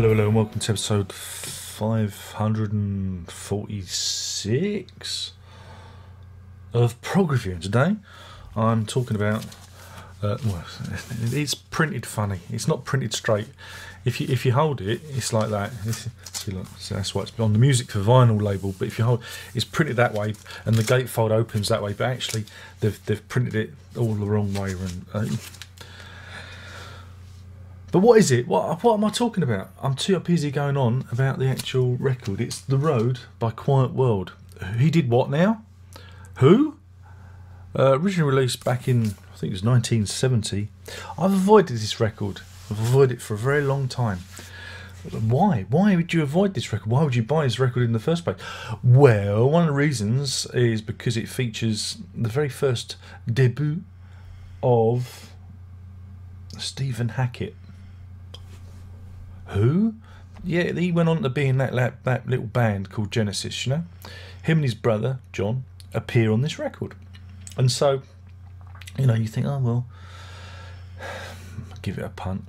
Hello, and welcome to episode 546 of Prog Review. And today I'm talking about, well, it's printed funny. It's not printed straight. If you hold it, it's like that. See, look, so that's why it's on the Music for Vinyl label. But if you hold, it's printed that way, and the gatefold opens that way. But actually, they've printed it all the wrong way. But what is it? What am I talking about? I'm too busy going on about the actual record. It's The Road by Quiet World. He did what now? Who? Originally released back in, I think it was 1970. I've avoided this record. I've avoided it for a very long time. Why? Why would you avoid this record? Why would you buy this record in the first place? Well, one of the reasons is because it features the very first debut of Stephen Hackett. Who? Yeah, he went on to be in that little band called Genesis, you know. Him and his brother, John, appear on this record. And so, you know, you think, oh, well, give it a punt.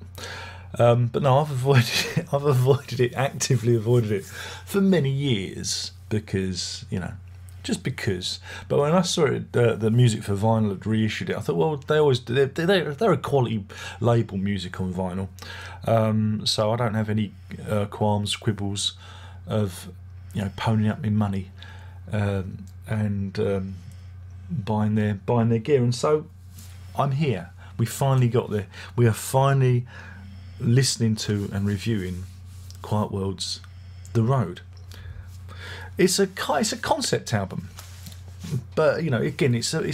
But no, I've avoided it, actively avoided it for many years because, you know, just because. But when I saw it, the Music for Vinyl had reissued it, I thought, well, they're a quality label, Music on Vinyl. So I don't have any qualms, quibbles of, you know, ponying up my money and buying their gear. And so I'm here. We finally got there. We are finally listening to and reviewing Quiet World's The Road. It's a concept album, but you know, again, it's very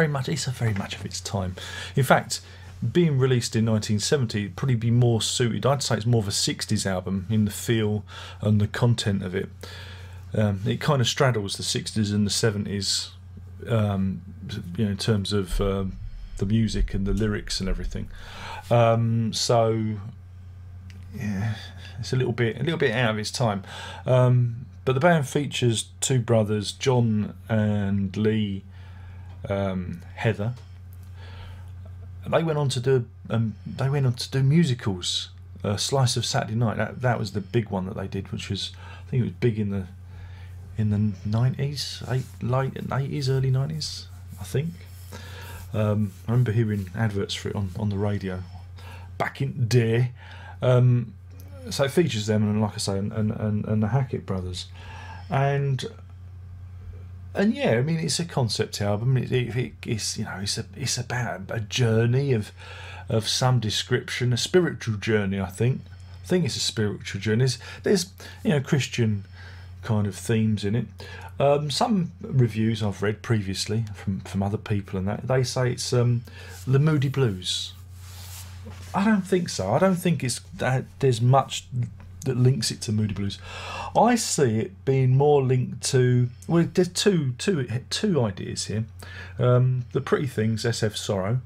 much of its time. In fact, being released in 1970, it'd probably be more suited. I'd say it's more of a 60s album in the feel and the content of it. It kind of straddles the 60s and the 70s, you know, in terms of the music and the lyrics and everything. So yeah, it's a little bit out of its time. But the band features two brothers, John and Lee Heather. They went on to do musicals. Slice of Saturday Night. That was the big one that they did, which was, I think it was big in the 90s, late 80s, early 90s, I think. I remember hearing adverts for it on the radio back in the day. So it features them, and like I say, and the Hackett brothers, and yeah, I mean, it's a concept album. It's you know, it's about a journey of some description, a spiritual journey. I think it's a spiritual journey. There's you know, Christian kind of themes in it. Some reviews I've read previously from other people and that, they say it's the Moody Blues. I don't think so. I don't think it's that there's much that links it to Moody Blues. I see it being more linked to, well, there's two ideas here. The Pretty Things, SF Sorrow.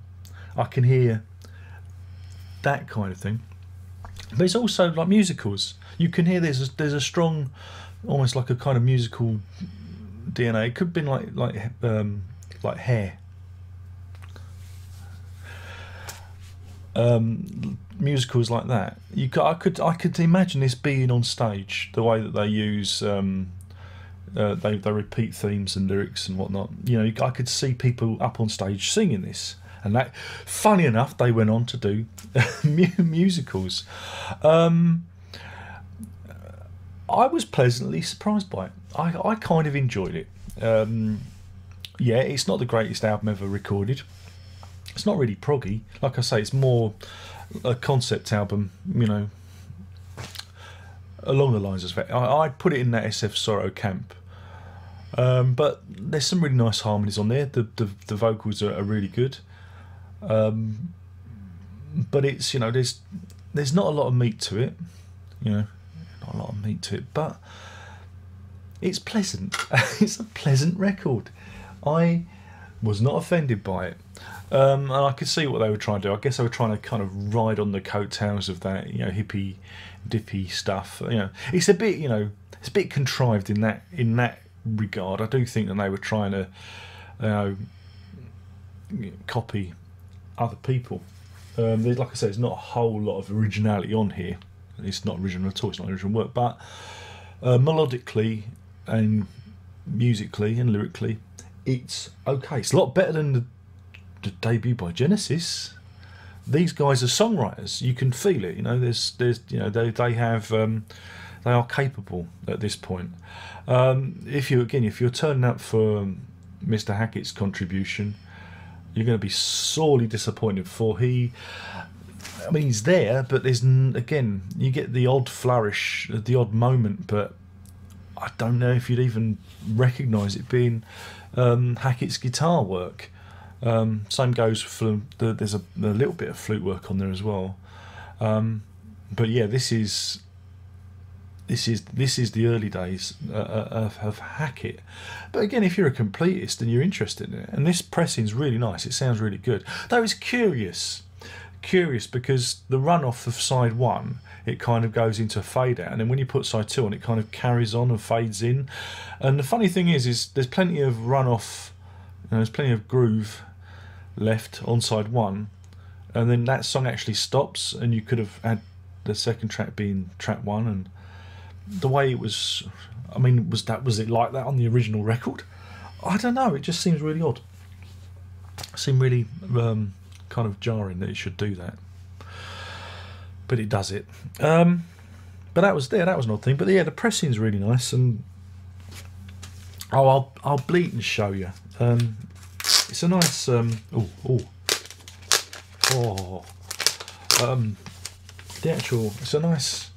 I can hear that kind of thing. But it's also like musicals. You can hear there's a strong, almost like a kind of musical DNA. It could have been like Hair. Musicals like that. I could imagine this being on stage, the way that they use they repeat themes and lyrics and whatnot. You know, I could see people up on stage singing this, and that, funny enough, they went on to do musicals. I was pleasantly surprised by it. I kind of enjoyed it. Yeah, it's not the greatest album ever recorded. It's not really proggy. Like I say, it's more a concept album, you know, along the lines of that. I'd put it in that SF Sorrow camp. But there's some really nice harmonies on there. The vocals are really good. But it's, you know, there's not a lot of meat to it. You know, not a lot of meat to it, but it's pleasant. It's a pleasant record. I was not offended by it. And I could see what they were trying to do. I guess they were trying to kind of ride on the coattails of that, you know, hippie dippy stuff. You know, it's a bit, you know, it's a bit contrived in that regard. I do think that they were trying to, you know, copy other people. Like I said, there's not a whole lot of originality on here. It's not original at all. It's not original work, but melodically and musically and lyrically, it's okay. It's a lot better than the debut by Genesis. These guys are songwriters. You can feel it. You know, there's you know, they have they are capable at this point. If you're turning up for Mr. Hackett's contribution, you're going to be sorely disappointed. For he's there, but there's again, you get the odd flourish, the odd moment, but I don't know if you'd even recognise it being Hackett's guitar work. Same goes for there's a little bit of flute work on there as well. But yeah, this is the early days of Hackett. But again, if you're a completist and you're interested in it, and this pressing's really nice, it sounds really good. Though it's curious because the runoff of side 1, it kind of goes into a fade out, and then when you put side 2 on, it kind of carries on and fades in. And the funny thing is there's plenty of runoff, there's plenty of groove left on side 1, and then that song actually stops, and you could have had the second track being track 1, and the way it was, was it like that on the original record? I don't know, it just seems really odd. It seemed really kind of jarring that it should do that, but it does it. But that was an odd thing. But yeah, the pressing's really nice, and I'll bleat and show you. It's a nice the actual, it's a nice,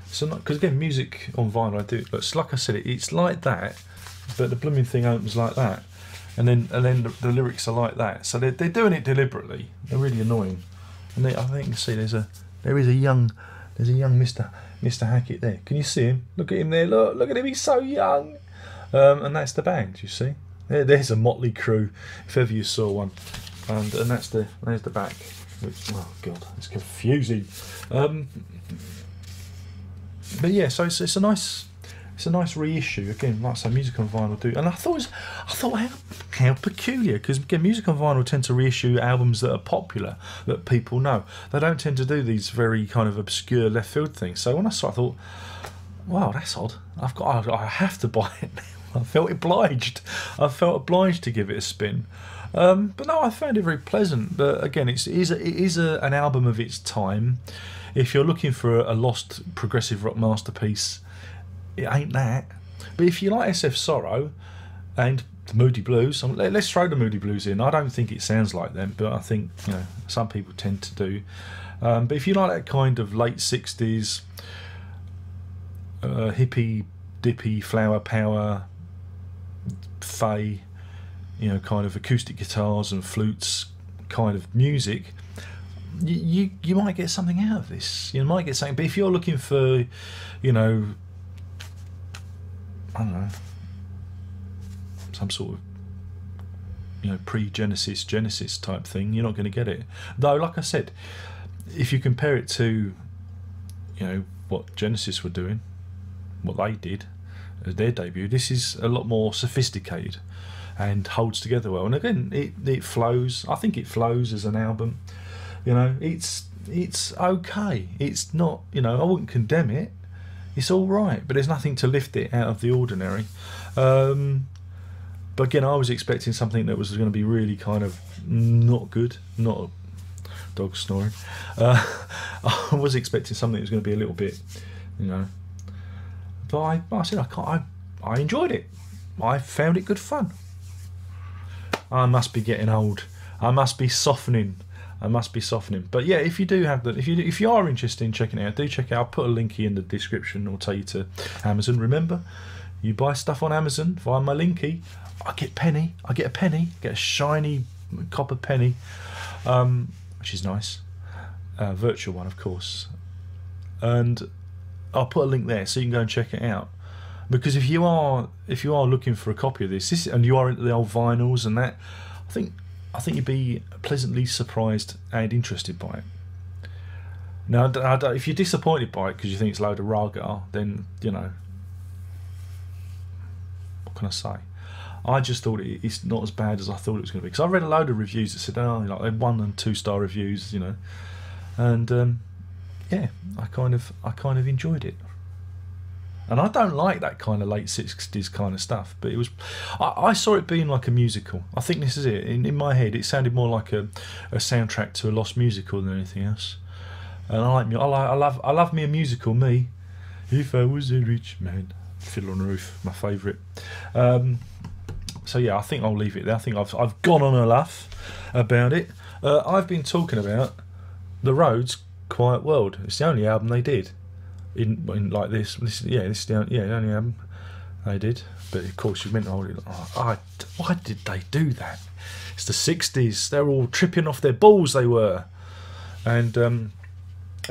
because again, music on vinyl, I do, but like I said, it's like that, but the blooming thing opens like that, and then the lyrics are like that. So they're doing it deliberately. They're really annoying. And I think you can see there is a young Mr. Hackett there. Can you see him? Look at him there. Look at him. He's so young. And that's the band. You see? There's a motley crew, if ever you saw one. And there's the back. Which, oh god, it's confusing. But yeah, so it's a nice reissue. Again, like I say, music on vinyl do, and I thought how peculiar, because again, music on vinyl tend to reissue albums that are popular, that people know. They don't tend to do these very kind of obscure left field things. So when I saw it, I thought, wow, that's odd. I have to buy it now. I felt obliged to give it a spin. But no, I found it very pleasant. But again, it is an album of its time. If you're looking for a lost progressive rock masterpiece, it ain't that. But if you like SF Sorrow and the Moody Blues, let's throw the Moody Blues in. I don't think it sounds like them, but I think, you know, some people tend to do. But if you like that kind of late 60s hippie dippy flower power fey, you know, kind of acoustic guitars and flutes kind of music, you might get something out of this. You might get something. But if you're looking for, you know, I don't know, some sort of, you know, pre-Genesis type thing, you're not going to get it. Though, like I said, if you compare it to, you know, what Genesis were doing, what they did as their debut, this is a lot more sophisticated and holds together well. And again, it flows. I think it flows as an album. You know, it's okay. It's not, you know, I wouldn't condemn it. It's all right, but there's nothing to lift it out of the ordinary. But again, I was expecting something that was going to be really kind of not good. Not a dog snoring. I was expecting something that was going to be a little bit, you know. But I enjoyed it. I found it good fun. I must be getting old. I must be softening. But yeah, if you do have if you are interested in checking it out, do check it out. I'll put a link in the description or take you to Amazon. Remember, you buy stuff on Amazon via my linky, I get a penny, get a shiny copper penny, which is nice, virtual one of course, and I'll put a link there so you can go and check it out. Because if you are looking for a copy of this and you are into the old vinyls and that, I think you'd be pleasantly surprised and interested by it. Now, if you're disappointed by it because you think it's a load of raga, then, you know, what can I say? I just thought it's not as bad as I thought it was going to be, because I read a load of reviews that said, oh, like 1 and 2 star reviews, you know, and yeah, I kind of enjoyed it. And I don't like that kind of late 60s kind of stuff, but it was, I saw it being like a musical. I think this is it. In my head, it sounded more like a soundtrack to a lost musical than anything else. And I love me a musical. Me, if I was a rich man, Fiddler on the Roof, my favourite. So yeah, I think I'll leave it there. I think I've gone on enough about it. I've been talking about The Roads' Quiet World. It's the only album they did. In like this is the only album they did. But of course you meant why did they do that? It's the 60s. They're all tripping off their balls, they were. And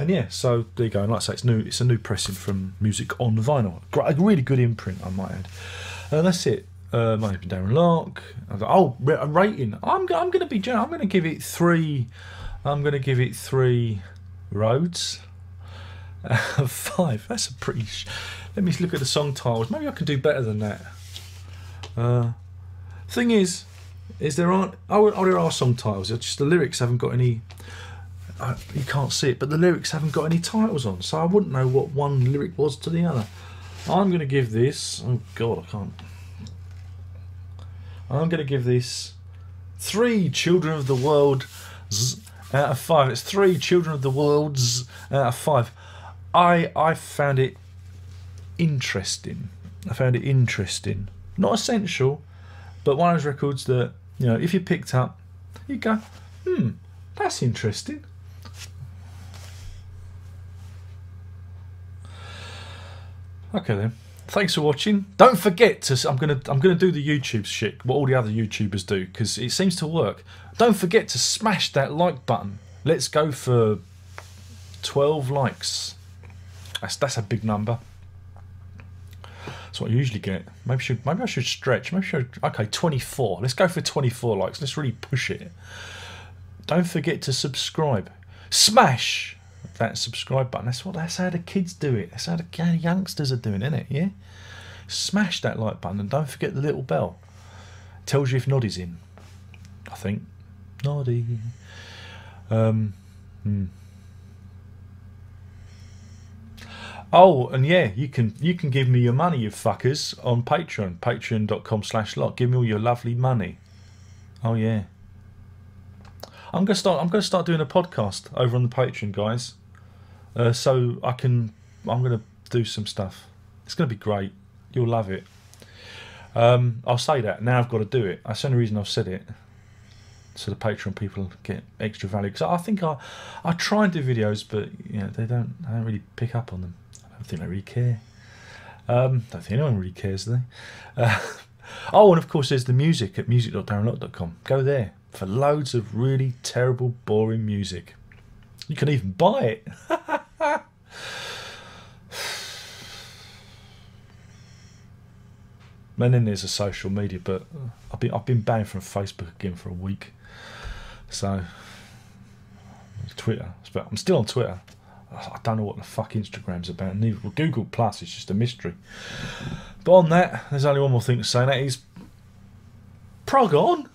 yeah, so there you go. And like I say, it's a new pressing from Music on Vinyl. A really good imprint, I might add. And that's it. My name's been Darren Lark. A rating. I'm going to be generous. I'm going to give it 3. I'm going to give it 3 roads. 5. That's a pretty. Let me look at the song titles. Maybe I can do better than that. Thing is there aren't. There are song titles. It's just the lyrics haven't got any. You can't see it, but the lyrics haven't got any titles on, so I wouldn't know what one lyric was to the other. I'm going to give this. Oh God, I can't. I'm going to give this 3 Children of the World out of 5. It's 3 Children of the Worlds out of 5. I found it interesting. Not essential, but one of those records that, you know, if you picked up, you go, that's interesting. Okay then. Thanks for watching. Don't forget to. I'm gonna do the YouTube shit, what all the other YouTubers do, because it seems to work. Don't forget to smash that like button. Let's go for 12 likes. That's a big number. That's what I usually get. Maybe I should stretch. Okay, 24. Let's go for 24 likes. Let's really push it. Don't forget to subscribe. Smash that subscribe button. That's how the kids do it. That's how the youngsters are doing, isn't it? Yeah. Smash that like button and don't forget the little bell. It tells you if Noddy's in. I think Noddy. Oh, and yeah, you can give me your money, you fuckers, on Patreon. Patreon.com/lot. Give me all your lovely money. Oh yeah. I'm gonna start doing a podcast over on the Patreon, guys. So I'm gonna do some stuff. It's gonna be great. You'll love it. I'll say that now. I've got to do it. That's the only reason I've said it. So the Patreon people get extra value. Because I think I try and do videos, but you know I don't really pick up on them. I don't think they really care. Don't think anyone really cares, do they? Oh, and of course there's the music at music.darrenlock.com. Go there for loads of really terrible, boring music. You can even buy it. And then there's a social media, but I've been banned from Facebook again for a week. So Twitter, but I'm still on Twitter. I don't know what the fuck Instagram's about. Neither. Well, Google Plus is just a mystery. But on that, there's only one more thing to say, and that is Prog on.